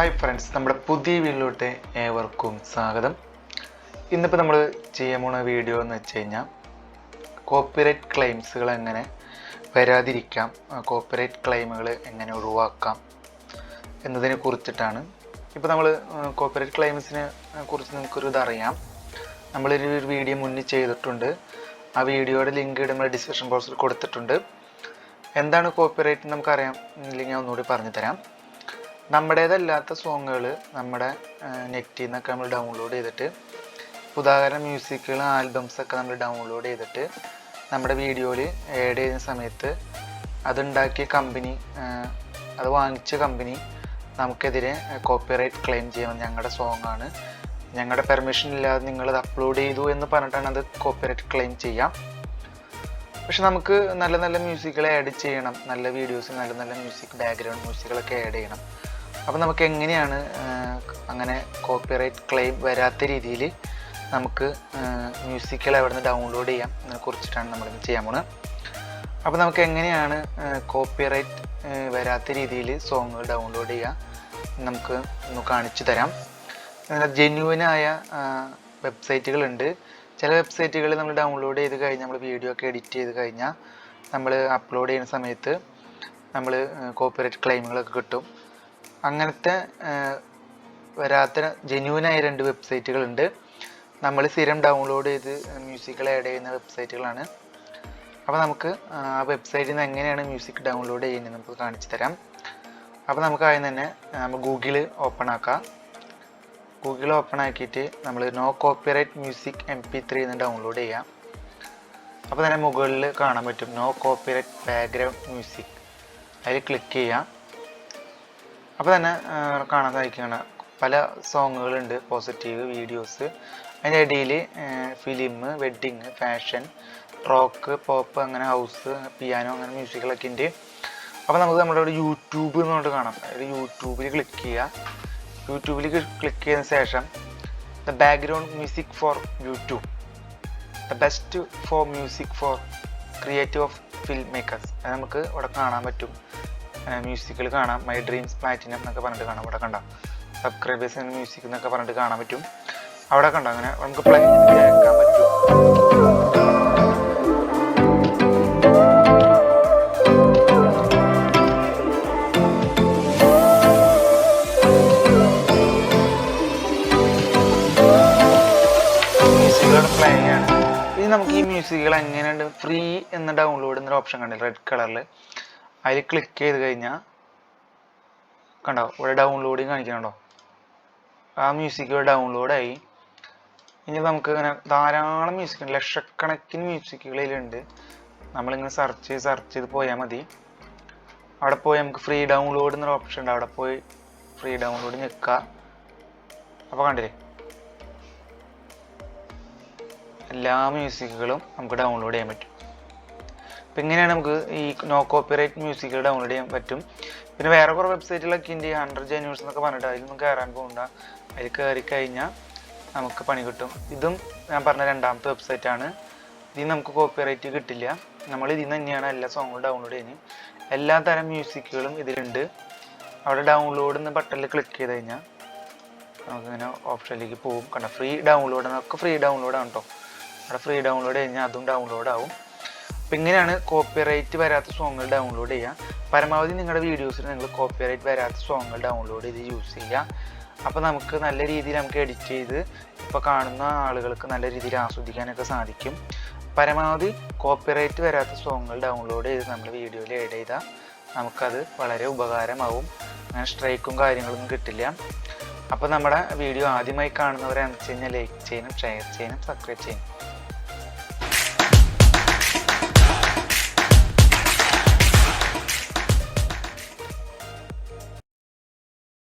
Hi friends, നമ്മുടെ പുതിയ വീഡിയോയിലോട്ട് ഏവർക്കും സ്വാഗതം. ഇന്നിപ്പോൾ നമ്മൾ ചെയ്യാൻ പോണ വീഡിയോ എന്ന് വെച്ച് കഴിഞ്ഞാൽ കോപ്പിറൈറ്റ് ക്ലെയിംസുകൾ എങ്ങനെ വരാതിരിക്കാം, കോപ്പിറൈറ്റ് ക്ലെയിമുകൾ എങ്ങനെ ഒഴിവാക്കാം എന്നതിനെ കുറിച്ചിട്ടാണ്. ഇപ്പോൾ നമ്മൾ കോപ്പിറൈറ്റ് ക്ലെയിംസിനെ കുറിച്ച് നിങ്ങൾക്കൊരു ഇതറിയാം. നമ്മളൊരു വീഡിയോ മുന്നിൽ ചെയ്തിട്ടുണ്ട്. ആ വീഡിയോയുടെ ലിങ്ക് നമ്മൾ ഡിസ്ക്രിപ്ഷൻ ബോക്സിൽ കൊടുത്തിട്ടുണ്ട്. എന്താണ് കോപ്പിറൈറ്റ് നമുക്കറിയാം, ഇല്ലെങ്കിൽ ഞാൻ ഒന്നുകൂടി പറഞ്ഞു തരാം. നമ്മുടേതല്ലാത്ത സോങ്ങുകൾ നമ്മുടെ നെറ്റിൽ നിന്നൊക്കെ നമ്മൾ ഡൗൺലോഡ് ചെയ്തിട്ട്, ഉദാഹരണം മ്യൂസിക്കുകൾ ആൽബംസൊക്കെ നമ്മൾ ഡൗൺലോഡ് ചെയ്തിട്ട് നമ്മുടെ വീഡിയോയിൽ ആഡ് ചെയ്യുന്ന സമയത്ത് അതുണ്ടാക്കിയ കമ്പനി, അത് വാങ്ങിച്ച കമ്പനി നമുക്കെതിരെ കോപ്പിറൈറ്റ് ക്ലെയിം ചെയ്യാം. ഞങ്ങളുടെ സോങ്ങാണ്, ഞങ്ങളുടെ പെർമിഷൻ ഇല്ലാതെ നിങ്ങളത് അപ്ലോഡ് ചെയ്തു എന്ന് പറഞ്ഞിട്ടാണ് അത് കോപ്പിറൈറ്റ് ക്ലെയിം ചെയ്യാം. പക്ഷെ നമുക്ക് നല്ല നല്ല മ്യൂസിക്കുകൾ ആഡ് ചെയ്യണം, നല്ല വീഡിയോസ്, നല്ല നല്ല മ്യൂസിക്, ബാക്ക്ഗ്രൗണ്ട് മ്യൂസിക്കുകളൊക്കെ ആഡ് ചെയ്യണം. അപ്പോൾ നമുക്ക് എങ്ങനെയാണ് അങ്ങനെ കോപ്പിറൈറ്റ് ക്ലെയിം വരാത്ത രീതിയിൽ നമുക്ക് മ്യൂസിക്കുകൾ എവിടെ നിന്ന് ഡൗൺലോഡ് ചെയ്യാം എന്നതിനെ കുറിച്ചിട്ടാണ് നമ്മളിന്ന് ചെയ്യാൻ പോകുന്നത്. അപ്പോൾ നമുക്ക് എങ്ങനെയാണ് കോപ്പിറൈറ്റ് വരാത്ത രീതിയിൽ സോങ്ങുകൾ ഡൗൺലോഡ് ചെയ്യാം നമുക്ക് ഒന്ന് കാണിച്ചു തരാം. ജെന്യുവനായ വെബ്സൈറ്റുകളുണ്ട്. ചില വെബ്സൈറ്റുകൾ നമ്മൾ ഡൗൺലോഡ് ചെയ്ത് കഴിഞ്ഞാൽ, നമ്മൾ വീഡിയോ ഒക്കെ എഡിറ്റ് ചെയ്ത് കഴിഞ്ഞാൽ നമ്മൾ അപ്ലോഡ് ചെയ്യുന്ന സമയത്ത് നമ്മൾ കോപ്പിറൈറ്റ് ക്ലെയിമുകളൊക്കെ കിട്ടും. അങ്ങനത്തെ വരാത്ത ജെന്യുവനായ 2 വെബ്സൈറ്റുകളുണ്ട്. നമ്മൾ സ്ഥിരം ഡൗൺലോഡ് ചെയ്ത് മ്യൂസിക്കുകൾ ആഡ് ചെയ്യുന്ന വെബ്സൈറ്റുകളാണ്. അപ്പോൾ നമുക്ക് ആ വെബ്സൈറ്റിൽ നിന്ന് എങ്ങനെയാണ് മ്യൂസിക് ഡൗൺലോഡ് ചെയ്യുന്നത് നമുക്ക് കാണിച്ചു തരാം. അപ്പോൾ നമുക്ക് ആദ്യം തന്നെ നമ്മൾ ഗൂഗിൾ ഓപ്പൺ ആക്കാം. ഗൂഗിൾ ഓപ്പൺ ആക്കിയിട്ട് നമ്മൾ നോ കോപ്പിറൈറ്റ് മ്യൂസിക് MP3 എന്ന് ഡൗൺലോഡ് ചെയ്യാം. അപ്പോൾ തന്നെ മുകളിൽ കാണാൻ പറ്റും നോ കോപ്പിറൈറ്റ് ബാക്ക്ഗ്രൗണ്ട് മ്യൂസിക്. അതിൽ ക്ലിക്ക് ചെയ്യാം. അപ്പോൾ തന്നെ കാണാൻ സാധിക്കുകയാണ് പല സോങ്ങുകളുണ്ട്, പോസിറ്റീവ് വീഡിയോസ്. അതിൻ്റെ ഇടയിൽ film, wedding, fashion, rock, pop, അങ്ങനെ ഹൗസ്, പിയാനോ, അങ്ങനെ മ്യൂസിക്കുകളൊക്കെ ഉണ്ട്. അപ്പോൾ നമുക്ക് നമ്മുടെ ഒരു യൂട്യൂബ് എന്നുകൊണ്ട് കാണാം. അതായത് യൂട്യൂബിൽ ക്ലിക്ക് ചെയ്യുക. യൂട്യൂബിൽ ക്ലിക്ക് ചെയ്തതിന് ശേഷം the background music four YouTube, the best for music four creative of film makers. അത് നമുക്ക് ഇവിടെ കാണാൻ പറ്റും. മ്യൂസിക്കുകൾ കാണാം. മൈ ഡ്രീംസ് പ്ലാറ്റിനം എന്നൊക്കെ പറഞ്ഞിട്ട് കാണാം. ഇവിടെ കണ്ട സബ്സ്ക്രൈബേഴ്സ് ആൻഡ് മ്യൂസിക് എന്നൊക്കെ പറഞ്ഞിട്ട് കാണാൻ പറ്റും. അവിടെ കണ്ട അങ്ങനെ നമുക്ക് പ്ലേ കേൾക്കാൻ പറ്റും. മ്യൂസിക്കുകളുടെ പ്ലേ ആണ്. ഇനി നമുക്ക് ഈ മ്യൂസിക്കുകൾ എങ്ങനെയുണ്ട് ഫ്രീ എന്ന് ഡൗൺലോഡ് എന്നൊരു ഓപ്ഷൻ കണ്ടില്ല, റെഡ് കളറിൽ. അതിൽ ക്ലിക്ക് ചെയ്ത് കഴിഞ്ഞാൽ കണ്ടോ ഇവിടെ ഡൗൺലോഡിങ് കാണിക്കണോ. ആ മ്യൂസിക്കുകൾ ഡൗൺലോഡായി. ഇനി നമുക്ക് ഇങ്ങനെ ധാരാളം മ്യൂസിക്, ലക്ഷക്കണക്കിന് മ്യൂസിക്കുകളിലുണ്ട്. നമ്മളിങ്ങനെ സെർച്ച് ചെയ്ത് പോയാൽ മതി. അവിടെ പോയി നമുക്ക് ഫ്രീ ഡൗൺലോഡ് എന്നൊരു ഓപ്ഷൻ ഉണ്ട്. അവിടെ പോയി ഫ്രീ ഡൗൺലോഡ് ഞെക്കുക. അപ്പോൾ കണ്ടില്ലേ എല്ലാ മ്യൂസിക്കുകളും നമുക്ക് ഡൗൺലോഡ് ചെയ്യാൻ പറ്റും. അപ്പം ഇങ്ങനെയാണ് നമുക്ക് ഈ നോ കോപ്പിറൈറ്റ് മ്യൂസിക്കുകൾ ഡൗൺലോഡ് ചെയ്യാൻ പറ്റും. പിന്നെ വേറെ കുറേ വെബ്സൈറ്റുകളൊക്കെ ഉണ്ട്, 100 ജെന്യൂസ് എന്നൊക്കെ പറഞ്ഞിട്ട്. അതിലൊന്നും കയറാൻ പോകണ്ട. അതിൽ കയറി കഴിഞ്ഞാൽ നമുക്ക് പണി കിട്ടും. ഇതും ഞാൻ പറഞ്ഞ 2ാമത്തെ വെബ്സൈറ്റാണ്. ഇതിൽ നമുക്ക് കോപ്പിറൈറ്റ് കിട്ടില്ല. നമ്മൾ ഇതിൽ നിന്ന് തന്നെയാണ് എല്ലാ സോങ്ങുകളും ഡൗൺലോഡ് ചെയ്യുന്നത്. എല്ലാ തരം മ്യൂസിക്കുകളും ഇതിലുണ്ട്. അവിടെ ഡൗൺലോഡ് എന്ന ബട്ടണിൽ ക്ലിക്ക് ചെയ്ത് കഴിഞ്ഞാൽ നമുക്കിങ്ങനെ ഓപ്ഷനിലേക്ക് പോകും. കണ്ട ഫ്രീ ഡൗൺലോഡ് എന്നൊക്കെ ഫ്രീ ഡൗൺലോഡാണ് കേട്ടോ. അവിടെ ഫ്രീ ഡൗൺലോഡ് കഴിഞ്ഞാൽ അതും ഡൗൺലോഡ് ആവും. അപ്പം ഇങ്ങനെയാണ് കോപ്പിറൈറ്റ് വരാത്ത സോങ്ങുകൾ ഡൗൺലോഡ് ചെയ്യുക. പരമാവധി നിങ്ങളുടെ വീഡിയോസിൽ നിങ്ങൾ കോപ്പിറൈറ്റ് വരാത്ത സോങ്ങുകൾ ഡൗൺലോഡ് ചെയ്ത് യൂസ് ചെയ്യുക. അപ്പോൾ നമുക്ക് നല്ല രീതിയിൽ നമുക്ക് എഡിറ്റ് ചെയ്ത് ഇപ്പോൾ കാണുന്ന ആളുകൾക്ക് നല്ല രീതിയിൽ ആസ്വദിക്കാനൊക്കെ സാധിക്കും. പരമാവധി കോപ്പിറൈറ്റ് വരാത്ത സോങ്ങുകൾ ഡൗൺലോഡ് ചെയ്ത് നമ്മൾ വീഡിയോയിൽ ആഡ് ചെയ്താൽ നമുക്കത് വളരെ ഉപകാരമാവും. അങ്ങനെ സ്ട്രൈക്കും കാര്യങ്ങളൊന്നും കിട്ടില്ല. അപ്പോൾ നമ്മുടെ വീഡിയോ ആദ്യമായി കാണുന്നവരാണെന്ന് വെച്ച് കഴിഞ്ഞാൽ ലൈക്ക് ചെയ്യണം, ഷെയർ ചെയ്യണം, സബ്സ്ക്രൈബ് ചെയ്യണം.